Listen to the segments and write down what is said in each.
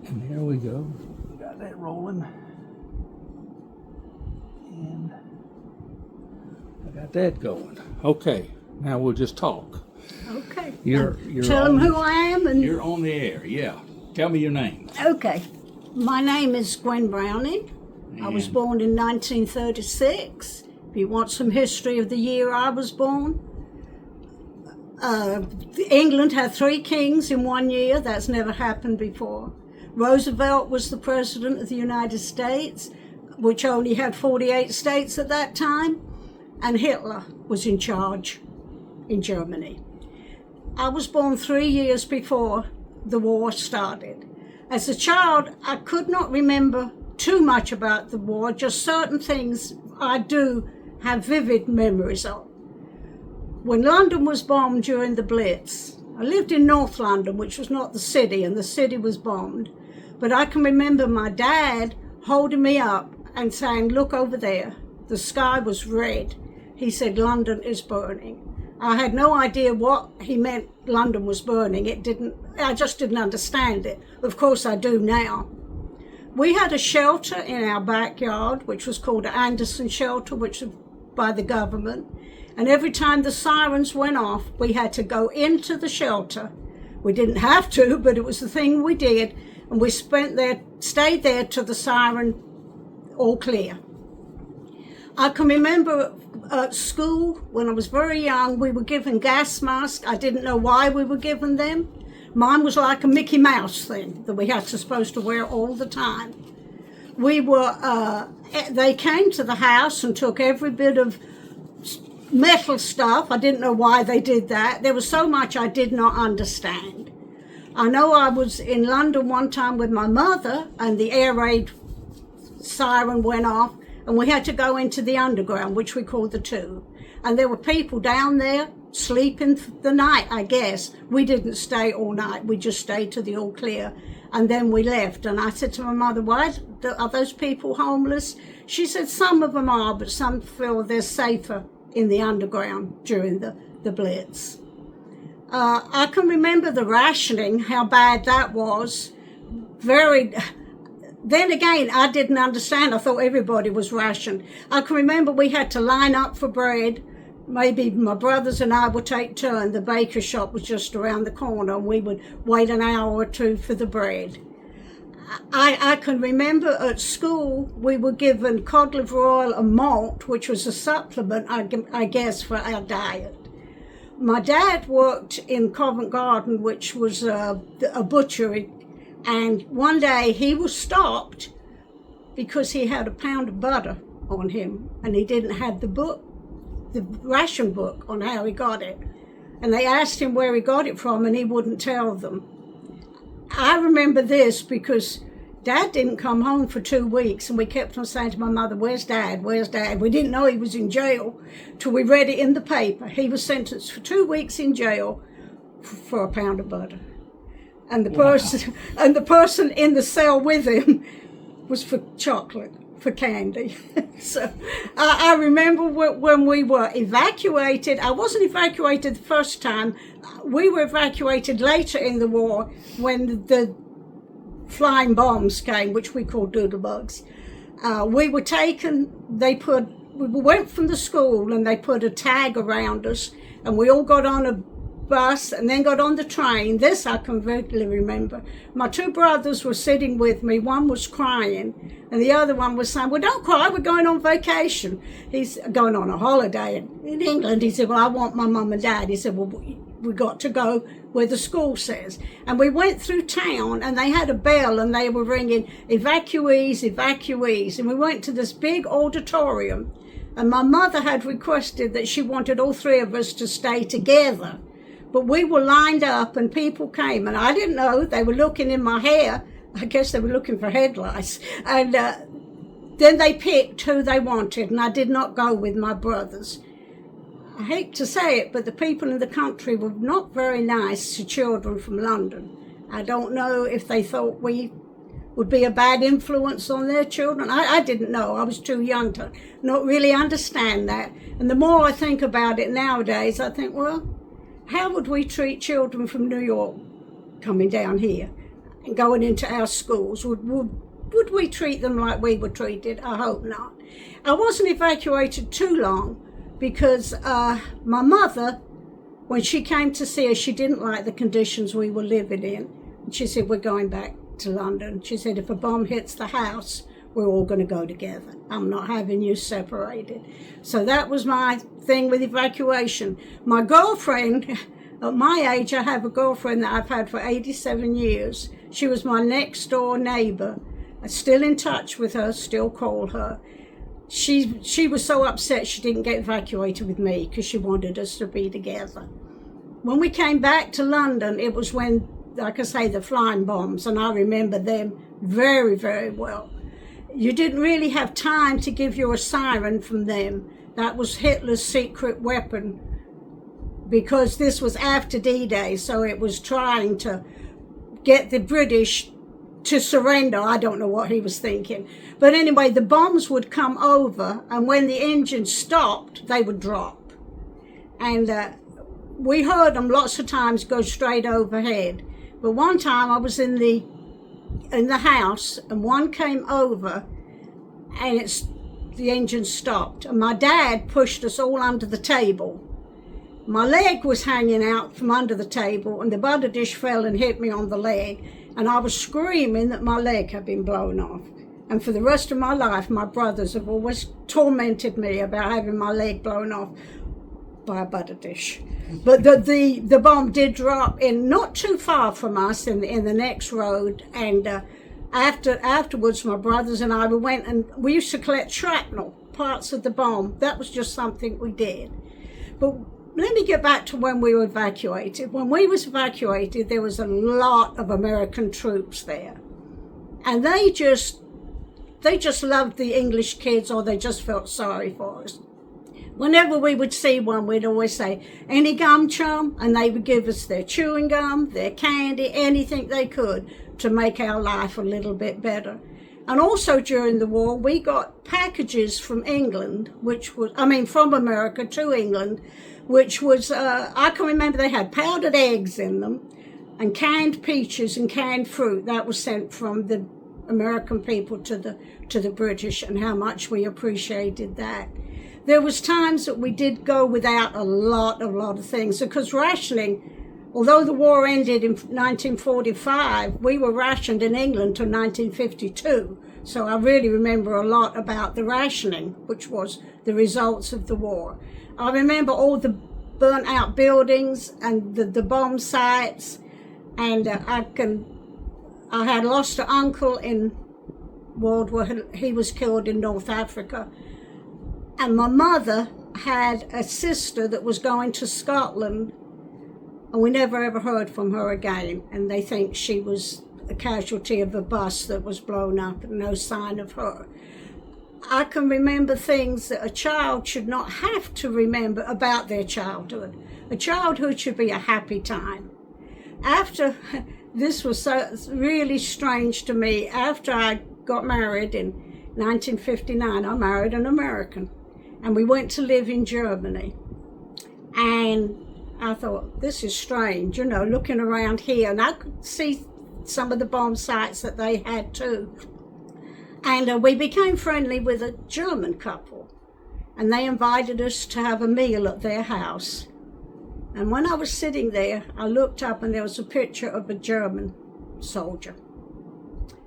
And there we go. We got that rolling. And I got that going. Okay, now we'll just talk. Okay. You're Tell them who I am. And you're on the air, yeah. Tell me your name. okay. My name is Gwen Browning. I was born in 1936. If you want some history of the year I was born, England had 3 kings in 1 year. That's never happened before. Roosevelt was the president of the United States, which only had 48 states at that time, and Hitler was in charge in Germany. I was born 3 years before the war started. As a child, I could not remember too much about the war, just certain things I do have vivid memories of. When London was bombed during the Blitz, I lived in North London, which was not the city, and the city was bombed. But I can remember my dad holding me up and saying, "Look over there." The sky was red. He said, "London is burning." I had no idea what he meant London was burning. I just didn't understand it. Of course I do now. We had a shelter in our backyard, which was called the Anderson Shelter, which was by the government. And every time the sirens went off, we had to go into the shelter. We didn't have to, but it was the thing we did. And we stayed there till the siren all clear. I can remember at school, when I was very young, we were given gas masks. I didn't know why we were given them. Mine was like a Mickey Mouse thing that we had supposed to wear all the time. They came to the house and took every bit of metal stuff. I didn't know why they did that. There was so much I did not understand. I know I was in London one time with my mother, and the air raid siren went off, and we had to go into the underground, which we called the Tube. And there were people down there sleeping the night, I guess. We didn't stay all night. We just stayed till the all clear. And then we left. And I said to my mother, "Why are those people homeless?" She said, "Some of them are, but some feel they're safer in the underground during the Blitz." I can remember the rationing, how bad that was. Then again, I didn't understand. I thought everybody was rationed. I can remember we had to line up for bread. Maybe my brothers and I would take turns. The baker shop was just around the corner, and we would wait an hour or two for the bread. I can remember at school we were given cod liver oil and malt, which was a supplement, I guess, for our diet. My dad worked in Covent Garden, which was a butchery, and one day he was stopped because he had a pound of butter on him, and he didn't have the ration book on how he got it. And they asked him where he got it from, and he wouldn't tell them. I remember this because Dad didn't come home for 2 weeks, and we kept on saying to my mother, "Where's Dad? Where's Dad?" We didn't know he was in jail till we read it in the paper. He was sentenced for 2 weeks in jail for a pound of butter. And the person in the cell with him was for chocolate, for candy. So I remember when we were evacuated. I wasn't evacuated the first time. We were evacuated later in the war when the flying bombs came, which we called doodlebugs. We were taken, we went from the school, and they put a tag around us, and we all got on a bus and then got on the train. This I can vividly remember. My 2 brothers were sitting with me. One was crying, and the other one was saying, "Well, don't cry, we're going on vacation." He's going on a holiday in England. He said, "Well, I want my mum and dad." He said, "Well, we got to go where the school says." And we went through town, and they had a bell, and they were ringing, "Evacuees, evacuees." And we went to this big auditorium, and my mother had requested that she wanted all 3 of us to stay together. But we were lined up, and people came, and I didn't know. They were looking in my hair. I guess they were looking for headlights. And then they picked who they wanted, and I did not go with my brothers. I hate to say it, but the people in the country were not very nice to children from London. I don't know if they thought we would be a bad influence on their children. I didn't know. I was too young to not really understand that. And the more I think about it nowadays, I think, well, how would we treat children from New York coming down here? and going into our schools, would we treat them like we were treated? I hope not. I wasn't evacuated too long because my mother, when she came to see us, she didn't like the conditions we were living in. And she said, we're going back to London. She said, if a bomb hits the house, we're all going to go together. I'm not having you separated. So that was my thing with evacuation. My girlfriend, at my age, I have a girlfriend that I've had for 87 years. She was my next door neighbor. I'm still in touch with her, still call her. She was so upset she didn't get evacuated with me because she wanted us to be together. When we came back to London, it was when, like I say, the flying bombs, and I remember them very, very well. You didn't really have time to give you a siren from them. That was Hitler's secret weapon, because this was after D-Day, so it was trying to get the British to surrender. I don't know what he was thinking. But anyway, the bombs would come over, and when the engine stopped, they would drop. And we heard them lots of times go straight overhead. But one time I was in the house, and one came over, and the engine stopped. And my dad pushed us all under the table. My leg was hanging out from under the table, and the butter dish fell and hit me on the leg. And I was screaming that my leg had been blown off. And for the rest of my life, my brothers have always tormented me about having my leg blown off by a butter dish. But the bomb did drop in not too far from us in the next road. And afterwards, my brothers and I, we used to collect shrapnel, parts of the bomb. That was just something we did. But let me get back to when we were evacuated. When we was evacuated, there was a lot of American troops there. And they just loved the English kids, or they just felt sorry for us. Whenever we would see one, we'd always say, any gum, chum? And they would give us their chewing gum, their candy, anything they could to make our life a little bit better. And also during the war, we got packages from England, from America to England, which was, I can remember they had powdered eggs in them and canned peaches and canned fruit. That was sent from the American people to the British, and how much we appreciated that. There was times that we did go without a lot of things, because rationing, although the war ended in 1945, we were rationed in England till 1952. So I really remember a lot about the rationing, which was the results of the war. I remember all the burnt out buildings and the bomb sites, and I had lost an uncle in World War. He was killed in North Africa, and my mother had a sister that was going to Scotland, and we never ever heard from her again. And they think she was a casualty of a bus that was blown up, and no sign of her. I can remember things that a child should not have to remember about their childhood. A childhood should be a happy time. This was so really strange to me. After I got married in 1959, I married an American, and we went to live in Germany. And I thought, this is strange, looking around here, and I could see some of the bomb sites that they had too. And we became friendly with a German couple, and they invited us to have a meal at their house. And when I was sitting there, I looked up, and there was a picture of a German soldier.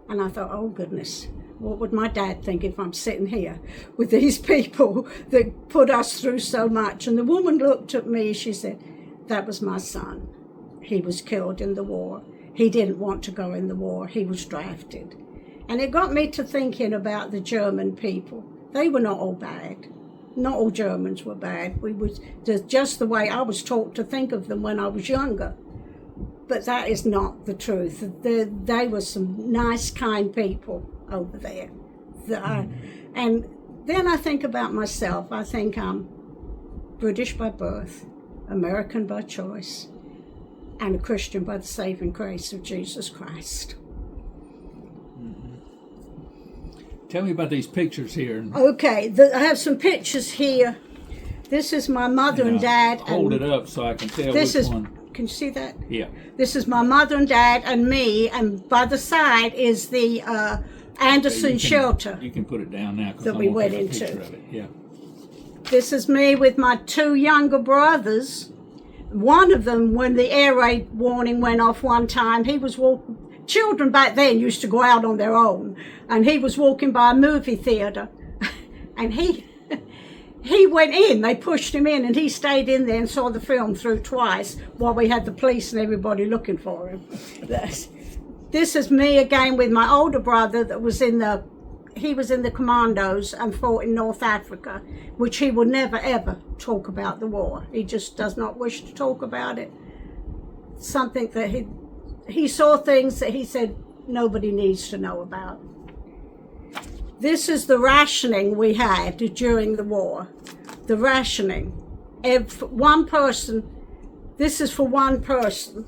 And I thought, oh goodness, what would my dad think if I'm sitting here with these people that put us through so much? And the woman looked at me, she said, that was my son. He was killed in the war. He didn't want to go in the war. He was drafted. And it got me to thinking about the German people. They were not all bad. Not all Germans were bad. Just the way I was taught to think of them when I was younger. But that is not the truth. They were some nice, kind people over there. And then I think about myself. I think I'm British by birth, American by choice, and a Christian by the saving grace of Jesus Christ. Tell me about these pictures here. Okay, I have some pictures here. This is my mother and dad. Hold it up so I can tell which one. can you see that? Yeah. This is my mother and dad and me, and by the side is the Anderson shelter. You can put it down now that we went into. Of it. Yeah. This is me with my 2 younger brothers. One of them, when the air raid warning went off one time, he was walking. Children back then used to go out on their own, and he was walking by a movie theater, and he went in. They pushed him in, and he stayed in there and saw the film through twice while we had the police and everybody looking for him. This is me again with my older brother that was he was in the commandos and fought in North Africa, which he would never ever talk about the war. He just does not wish to talk about it. Something that he saw things that he said nobody needs to know about. This is the rationing we had during the war. The rationing. One person, this is for one person.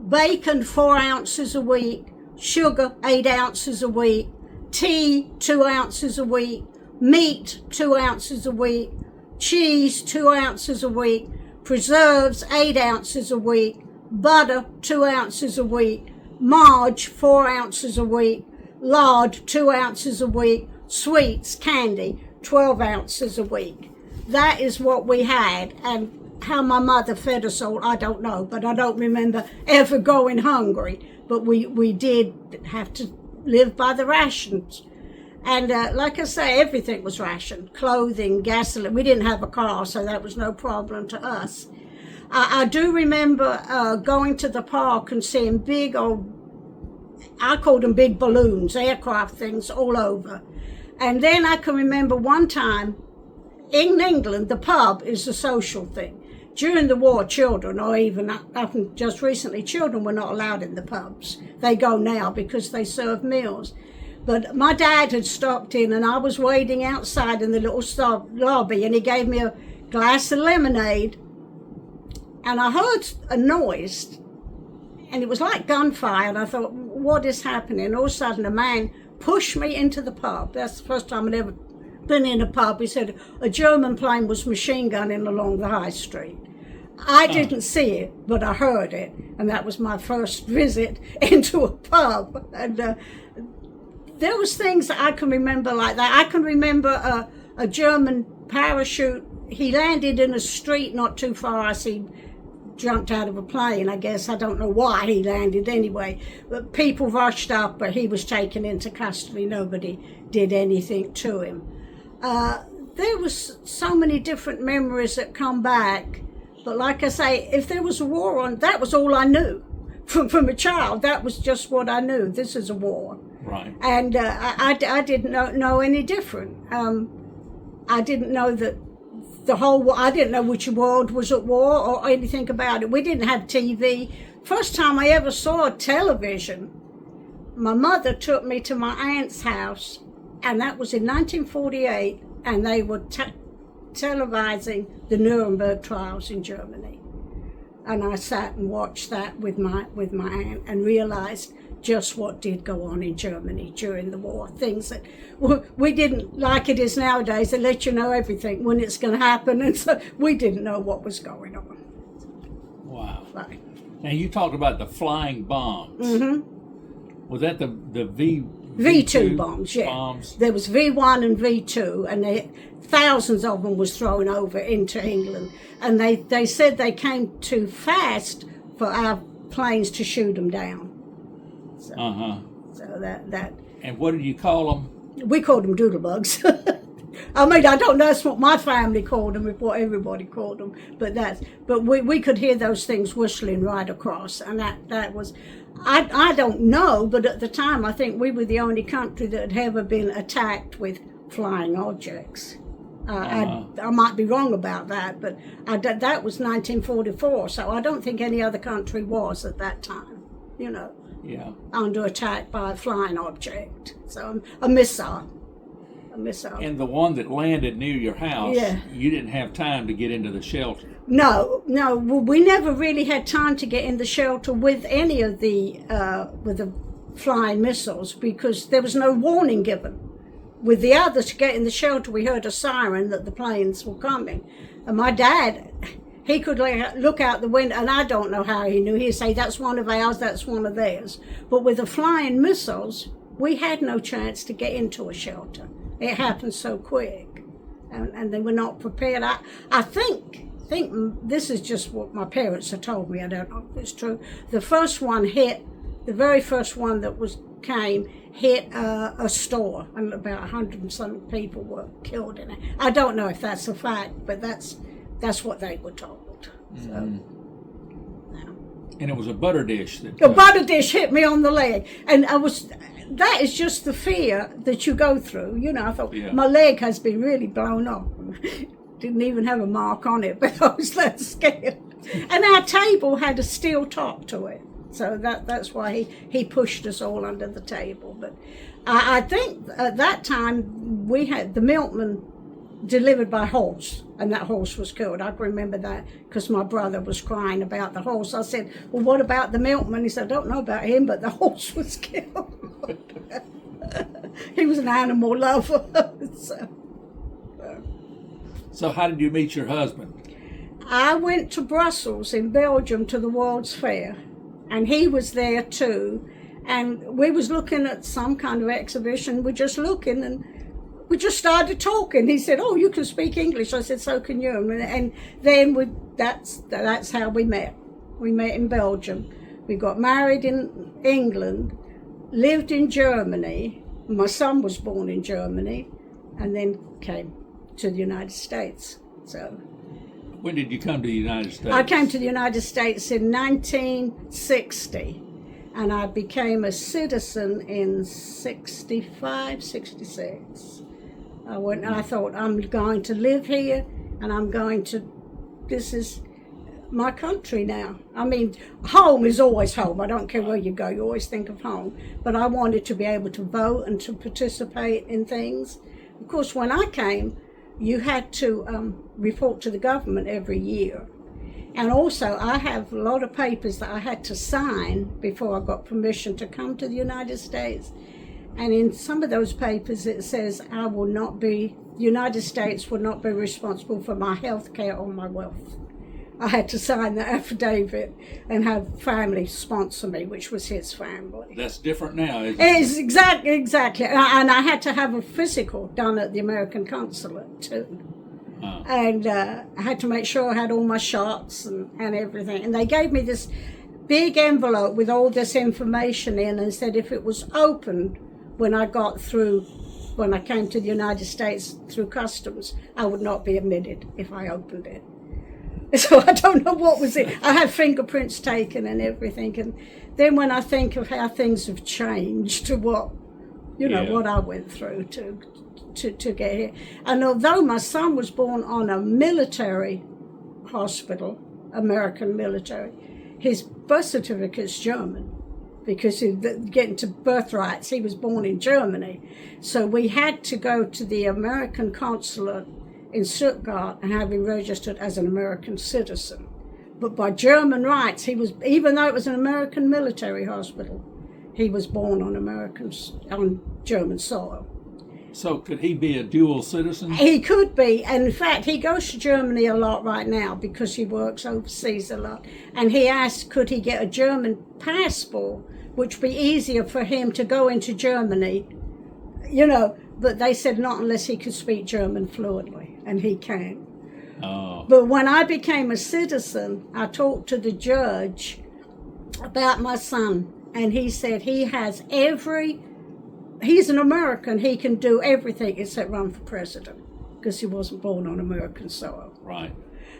Bacon 4 ounces a week, sugar 8 ounces a week, tea 2 ounces a week, meat 2 ounces a week, cheese 2 ounces a week, preserves 8 ounces a week, butter 2 ounces a week, marge 4 ounces a week, lard 2 ounces a week, sweets, candy 12 ounces a week. That is what we had, and how my mother fed us all, I don't know, but I don't remember ever going hungry. But we did have to live by the rations. And like I say, everything was rationed. Clothing, gasoline. We didn't have a car, so that was no problem to us. I do remember going to the park and seeing big old, I called them big balloons, aircraft things all over. And then I can remember one time, in England, the pub is a social thing. During the war, children, or even up just recently, children were not allowed in the pubs. They go now because they serve meals. But my dad had stopped in, and I was waiting outside in the little lobby, and he gave me a glass of lemonade, and I heard a noise, and it was like gunfire, and I thought, what is happening? All of a sudden, a man pushed me into the pub. That's the first time I'd ever been in a pub. He said a German plane was machine gunning along the high street. I didn't see it, but I heard it, and that was my first visit into a pub. And there was things that I can remember like that. I can remember a German parachute. He landed in a street not too far. I see jumped out of a plane, I guess. I don't know why he landed anyway. But people rushed up, but he was taken into custody. Nobody did anything to him. There was so many different memories that come back. But like I say, if there was a war on, that was all I knew. From a child, that was just what I knew. This is a war. Right. And I didn't know any different. I didn't know that the whole war, I didn't know which world was at war or anything about it. We didn't have TV. First time I ever saw television, my mother took me to my aunt's house, and that was in 1948, and they were televising the Nuremberg trials in Germany. And I sat and watched that with my aunt and realized just what did go on in Germany during the war. Things that we didn't, like it is nowadays, they let you know everything when it's going to happen, and so we didn't know what was going on. Wow. Right. Now you talked about the flying bombs. Mm-hmm. Was that the V2 bombs, yeah. Bombs? There was V1 and V2, and thousands of them was thrown over into England. And they said they came too fast for our planes to shoot them down. So, so that. And what did you call them? We called them doodlebugs. I mean, I don't know, that's what my family called them, what everybody called them, but we could hear those things whistling right across, and that was, I don't know, but at the time I think we were the only country that had ever been attacked with flying objects. I might be wrong about that, but that was 1944, so I don't think any other country was at that time, under attack by a flying object, so a missile. And the one that landed near your house, yeah. You didn't have time to get into the shelter. No, we never really had time to get in the shelter with any of the flying missiles because there was no warning given. with the others to get in the shelter, we heard a siren that the planes were coming. And my dad, he could look out the window, and I don't know how he knew. He'd say, that's one of ours, that's one of theirs. But with the flying missiles, we had no chance to get into a shelter. It happened so quick, and they were not prepared. I think this is just what my parents have told me. I don't know if it's true. The first one hit, the very first one that came, hit a store, and about 100 and some people were killed in it. I don't know if that's a fact, but that's what they were told. So, And it was a butter dish that a butter dish hit me on the leg, and that is just the fear that you go through. You know, I thought my leg has been really blown off. Didn't even have a mark on it, but I was that scared. And our table had a steel top to it. So that's why he pushed us all under the table. But I think at that time we had the milkman delivered by horse, and that horse was killed. I can remember that because my brother was crying about the horse. I said, well, what about the milkman? He said, I don't know about him, but the horse was killed. He was an animal lover. So how did you meet your husband? I went to Brussels in Belgium to the World's Fair, and he was there too, and we was looking at some kind of exhibition. We're just looking, and we just started talking. He said, oh, you can speak English. I said, so can you. And then that's how we met. We met in Belgium. We got married in England, lived in Germany. My son was born in Germany, and then came to the United States. So when did you come to the United States? I came to the United States in 1960, and I became a citizen in 65, 66. I thought, I'm going to live here, and this is my country now. I mean, home is always home. I don't care where you go, you always think of home. But I wanted to be able to vote and to participate in things. Of course, when I came, you had to report to the government every year. And also, I have a lot of papers that I had to sign before I got permission to come to the United States. And in some of those papers, it says the United States will not be responsible for my health care or my wealth. I had to sign the affidavit and have family sponsor me, which was his family. That's different now, isn't it? It's exactly. And I had to have a physical done at the American consulate too. And I had to make sure I had all my shots and everything. And they gave me this big envelope with all this information in, and said if it was opened when I came to the United States through customs, I would not be admitted if I opened it. So I don't know what was it. I had fingerprints taken and everything. And then when I think of how things have changed to what I went through to get here. And although my son was born on a military hospital, American military, his birth certificate's German, because getting to birthrights, he was born in Germany. So we had to go to the American consulate in Stuttgart and have him registered as an American citizen. But by German rights, even though it was an American military hospital, he was born on German soil. So could he be a dual citizen? He could be, and in fact, he goes to Germany a lot right now because he works overseas a lot. And he asked, could he get a German passport, which would be easier for him to go into Germany, but they said not unless he could speak German fluently, and he can. Oh. But when I became a citizen, I talked to the judge about my son, and he said he's an American, he can do everything except run for president, because he wasn't born on American soil. Right.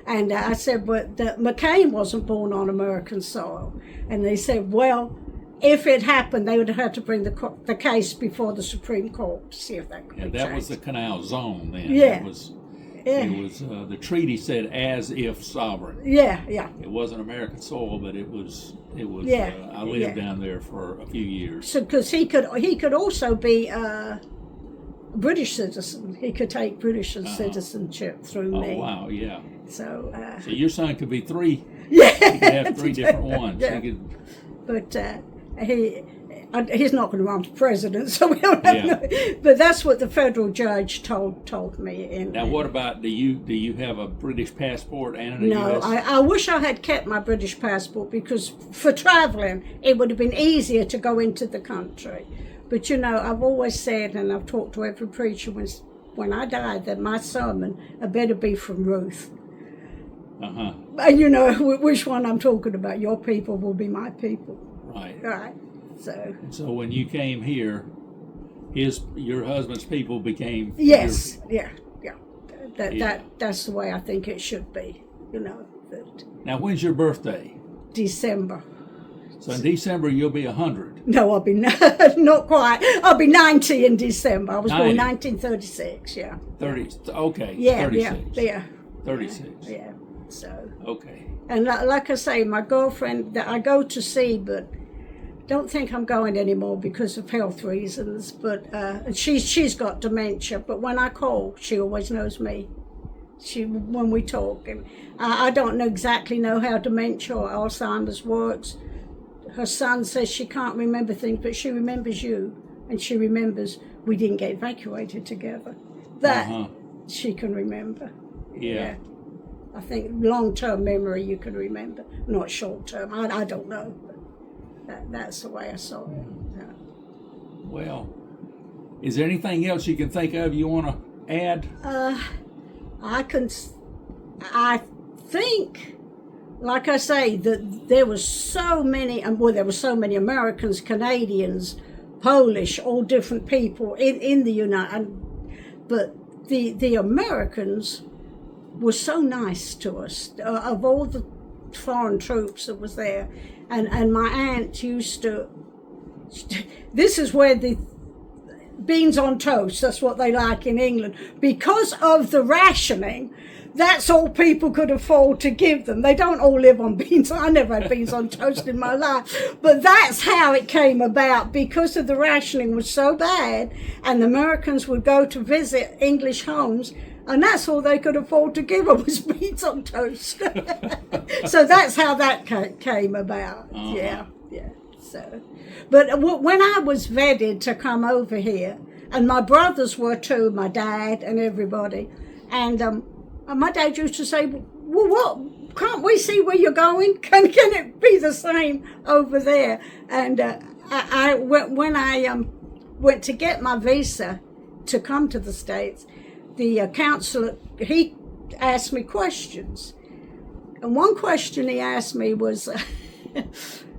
And I said, but McCain wasn't born on American soil. And they said, well, if it happened, they would have had to bring the case before the Supreme Court to see if that could be changed. That was the Canal Zone then. Yeah. It was the treaty said as if sovereign. Yeah. It wasn't American soil, but it was. Yeah. I lived down there for a few years. So because he could also be a British citizen. He could take British citizenship through me. Oh wow, yeah. So your son could be three. Yeah. He could have three different ones. Yeah. But He's not going to run for president, so we don't have no, but that's what the federal judge told me. Now, what about, do you have a British passport and a No, U.S.? I wish I had kept my British passport, because for traveling, it would have been easier to go into the country. But, you know, I've always said, and I've talked to every preacher when I died, that my sermon had better be from Ruth. Uh-huh. And you know which one I'm talking about. Your people will be my people. Right. Right. So when you came here, your husband's people became yes, yeah. That's the way I think it should be. You know. Now, when's your birthday? December. So in December you'll be 100. No, I'll be not quite. I'll be 90 in December. I was born 1936. Yeah. 30. Okay. Yeah. 36. Yeah. 36. Yeah. So. Okay. And like I say, my girlfriend that I go to see, but don't think I'm going anymore because of health reasons. But she's got dementia. But when I call, she always knows me. When we talk, and I don't exactly know how dementia or Alzheimer's works. Her son says she can't remember things, but she remembers you, and she remembers we didn't get evacuated together. That she can remember. Yeah. I think long-term memory you can remember, not short-term. I don't know, but that's the way I saw it. Yeah. Well, is there anything else you can think of you want to add? I think, like I say, that there were so many, there were so many Americans, Canadians, Polish, all different people in the United, but the Americans were so nice to us. Of all the foreign troops that was there, and my aunt used to. This is where the beans on toast, that's what they like in England. Because of the rationing, that's all people could afford to give them. They don't all live on beans. I never had beans on toast in my life. But that's how it came about, because of the rationing was so bad, and the Americans would go to visit English homes, and that's all they could afford to give them was beans on toast. So that's how that came about. Yeah. So, but when I was vetted to come over here, and my brothers were too, my dad and everybody, and my dad used to say, well, what, can't we see where you're going? Can it be the same over there? And when I went to get my visa to come to the States, the counselor, he asked me questions. And one question he asked me was,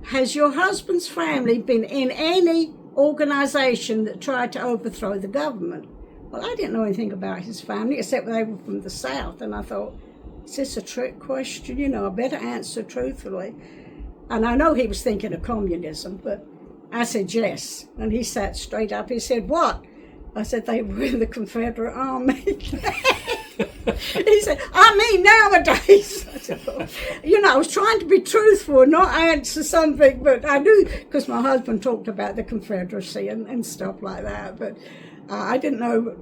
has your husband's family been in any organization that tried to overthrow the government? Well, I didn't know anything about his family, except they were from the South. And I thought, is this a trick question? You know, I better answer truthfully. And I know he was thinking of communism, but I said yes. And he sat straight up. He said, what? I said, they were in the Confederate Army. He said, I mean, nowadays. I said, well, you know, I was trying to be truthful and not answer something, but I knew, because my husband talked about the Confederacy and stuff like that, but I didn't know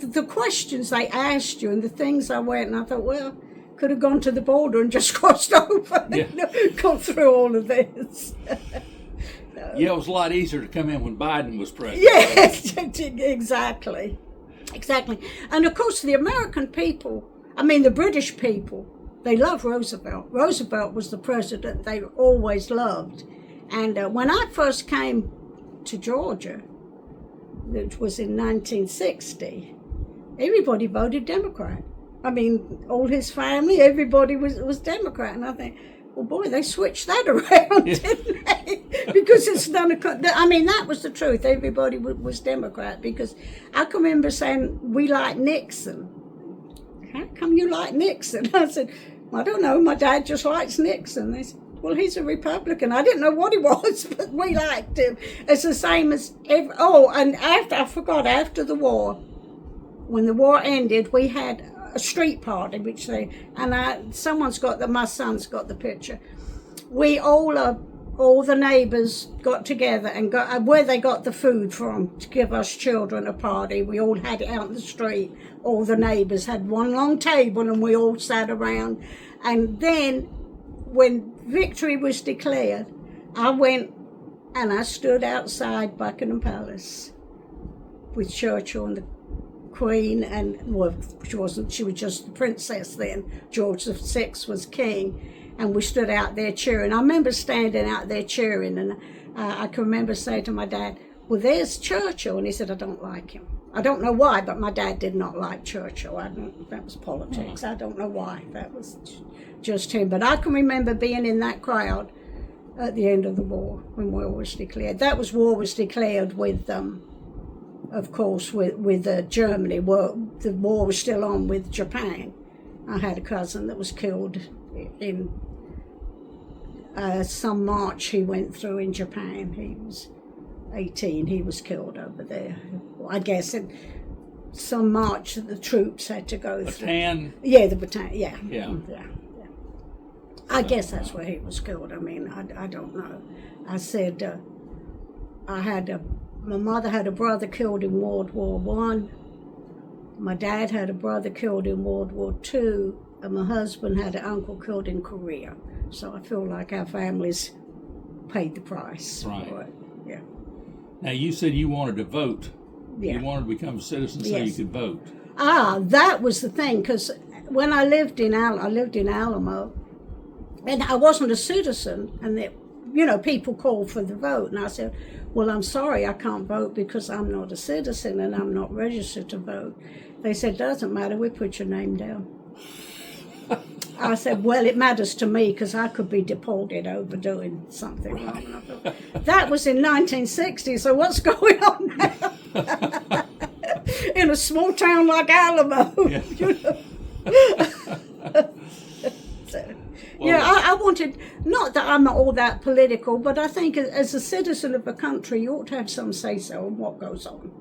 the questions they asked you and the things I went, and I thought, well, could have gone to the border and just crossed over, yeah. Gone through all of this. Yeah, it was a lot easier to come in when Biden was president. Yes, exactly. And of course, the American people, the British people, they love Roosevelt. Roosevelt was the president they always loved. And when I first came to Georgia, which was in 1960, everybody voted Democrat. All his family, everybody was Democrat. And I think, well, boy, they switched that around, didn't they? Because it's not that was the truth. Everybody was Democrat, because I can remember saying, we like Nixon. How come you like Nixon? I said, I don't know, my dad just likes Nixon. They said, well, he's a Republican. I didn't know what he was, but we liked him. It's the same as, and after the war, when the war ended, we had a street party, my son's got the picture. We all the neighbours got together and got where they got the food from to give us children a party. We all had it out in the street. All the neighbours had one long table and we all sat around. And then when victory was declared, I went And I stood outside Buckingham Palace with Churchill and the Queen, and well, she was just the princess then. George VI was king, and we stood out there cheering. I remember standing out there cheering, and I can remember saying to my dad, "Well, there's Churchill," and he said, "I don't like him." I don't know why, but my dad did not like Churchill. That was politics. I don't know why. That was just him. But I can remember being in that crowd at the end of the war when war was declared. War was declared with, of course, with Germany. The war was still on with Japan. I had a cousin that was killed in some march he went through in Japan. He was 18. He was killed over there. I guess in some march that the troops had to go through. Bataan? Yeah, the Bataan. Yeah. Yeah. I guess that's where he was killed. I mean, I don't know. I said my mother had a brother killed in World War I. My dad had a brother killed in World War II, and my husband had an uncle killed in Korea. So I feel like our families paid the price for it. Yeah. Now, you said you wanted to vote. Yeah. You wanted to become a citizen so you could vote. That was the thing, because when I lived in Alamo, and I wasn't a citizen, and people called for the vote, and I said, "Well, I'm sorry, I can't vote because I'm not a citizen and I'm not registered to vote." They said, "Doesn't matter, we put your name down." I said, "Well, it matters to me because I could be deported over doing something wrong." And I thought, that was in 1960, so what's going on now? In a small town like Alamo, I wanted, not that I'm not all that political, but I think as a citizen of a country, you ought to have some say-so on what goes on.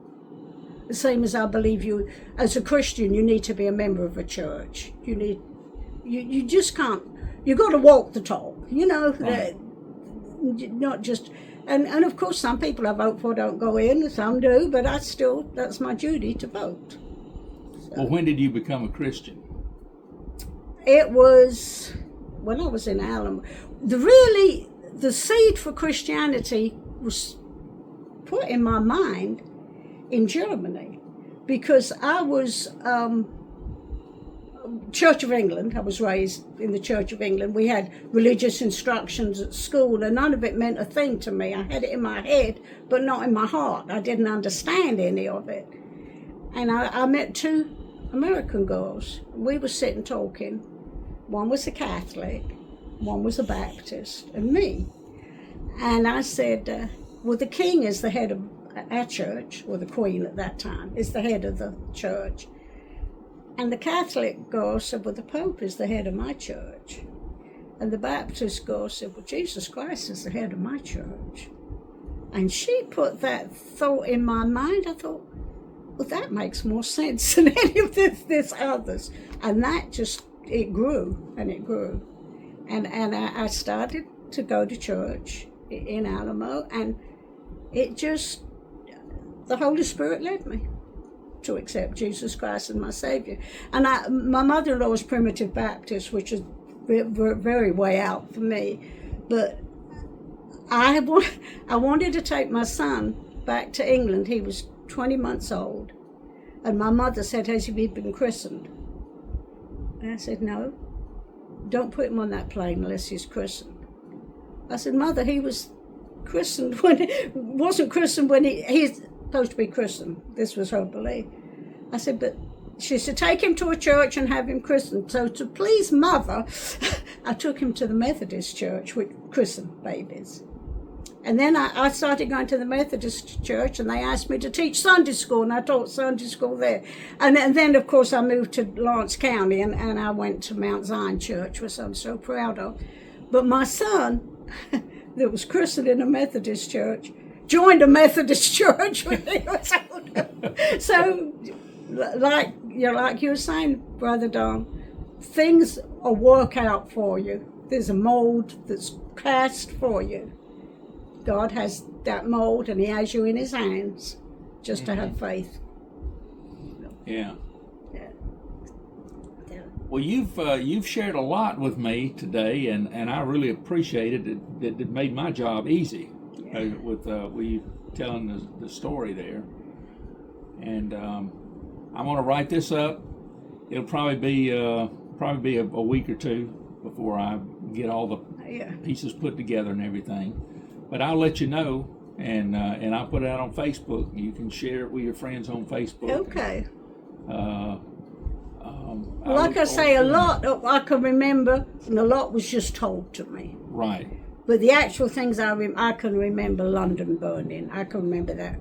The same as I believe you, as a Christian, you need to be a member of a church. You just can't, you got to walk the talk, not just, and of course some people I vote for don't go in, some do, but that's my duty to vote. So. Well, when did you become a Christian? It was when I was in Alamo. The seed for Christianity was put in my mind in Germany, because I was Church of England. I was raised in the Church of England. We had religious instructions at school, and none of it meant a thing to me. I had it in my head, but not in my heart. I didn't understand any of it. And I met two American girls. We were sitting talking. One was a Catholic, one was a Baptist, and me. And I said, well, the king is the head of our church, or the queen at that time, is the head of the church. And the Catholic girl said, well, the Pope is the head of my church. And the Baptist girl said, well, Jesus Christ is the head of my church. And she put that thought in my mind. I thought, well, that makes more sense than any of this others. And that just, it grew and it grew. And I started to go to church in Alamo, and it just, the Holy Spirit led me to accept Jesus Christ as my Savior. And my mother-in-law was Primitive Baptist, which is very way out for me. But I wanted to take my son back to England. He was 20 months old. And my mother said, has he been christened? And I said, no, don't put him on that plane unless he's christened. I said, Mother, he was christened wasn't christened when he's supposed to be christened. This was her belief. I said, but she said, take him to a church and have him christened. So to please Mother, I took him to the Methodist church with christened babies. And then I started going to the Methodist church, and they asked me to teach Sunday school, and I taught Sunday school there. And then of course, I moved to Lawrence County, and I went to Mount Zion Church, which I'm so proud of. But my son, that was christened in a Methodist church, joined a Methodist church when he was older. So, like you were saying, Brother Don, things will work out for you. There's a mold that's cast for you. God has that mold, and He has you in His hands, just to have faith. Yeah. Well, you've shared a lot with me today, and I really appreciate it. It made my job easy. with you telling the story there. And I'm going to write this up. It'll probably be a week or two before I get all the pieces put together and everything. But I'll let you know, and I'll put it out on Facebook. You can share it with your friends on Facebook. Okay. Like I say, a lot I can remember, and a lot was just told to me. Right. But the actual things I can remember London burning. I can remember that.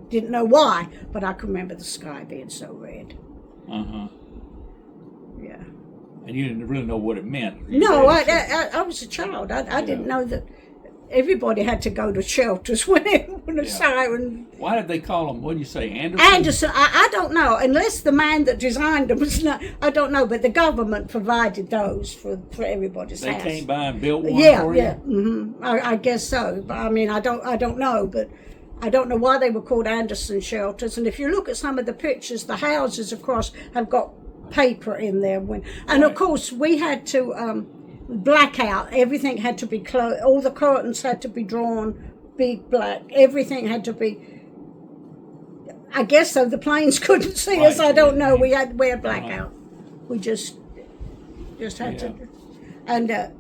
Didn't know why, but I can remember the sky being so red. Uh-huh. Yeah. And you didn't really know what it meant. No, I was a child. I didn't know that everybody had to go to shelters when a siren. Why did they call them, what did you say, Anderson? Anderson, I don't know, unless the man that designed them was not, I don't know, but the government provided those for everybody's They house. came by and built one for you? Yeah, I guess so. But I mean, I don't know, but I don't know why they were called Anderson shelters. And if you look at some of the pictures, the houses across have got paper in there. And of course, we had to blackout. Everything had to be closed. All the curtains had to be drawn big black. Everything had to be. I guess so. The planes couldn't see us. I don't know. We had blackout. We just had to. And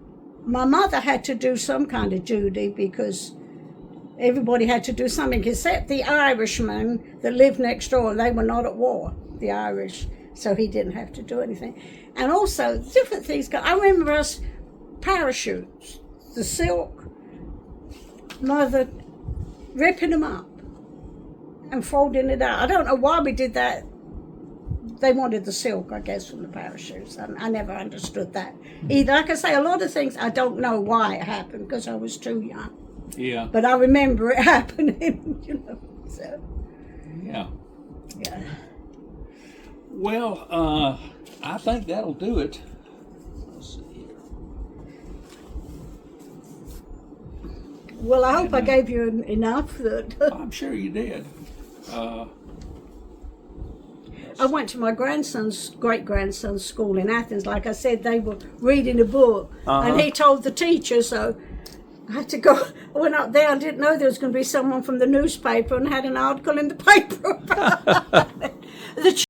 my mother had to do some kind of duty because everybody had to do something except the Irishman that lived next door. They were not at war, the Irish, so he didn't have to do anything. And also different things. I remember us parachutes, the silk. Mother ripping them up and folding it out. I don't know why we did that. They wanted the silk, I guess, from the parachutes. I never understood that either. Like I say, a lot of things I don't know why it happened because I was too young. Yeah. But I remember it happening, So. Yeah. Yeah. Well, I think that'll do it. Let's see here. Well, I hope I gave you enough that. I'm sure you did. I went to my great-grandson's school in Athens. Like I said, they were reading a book, and he told the teacher, so I had to go. I went up there. I didn't know there was going to be someone from the newspaper and had an article in the paper about it. The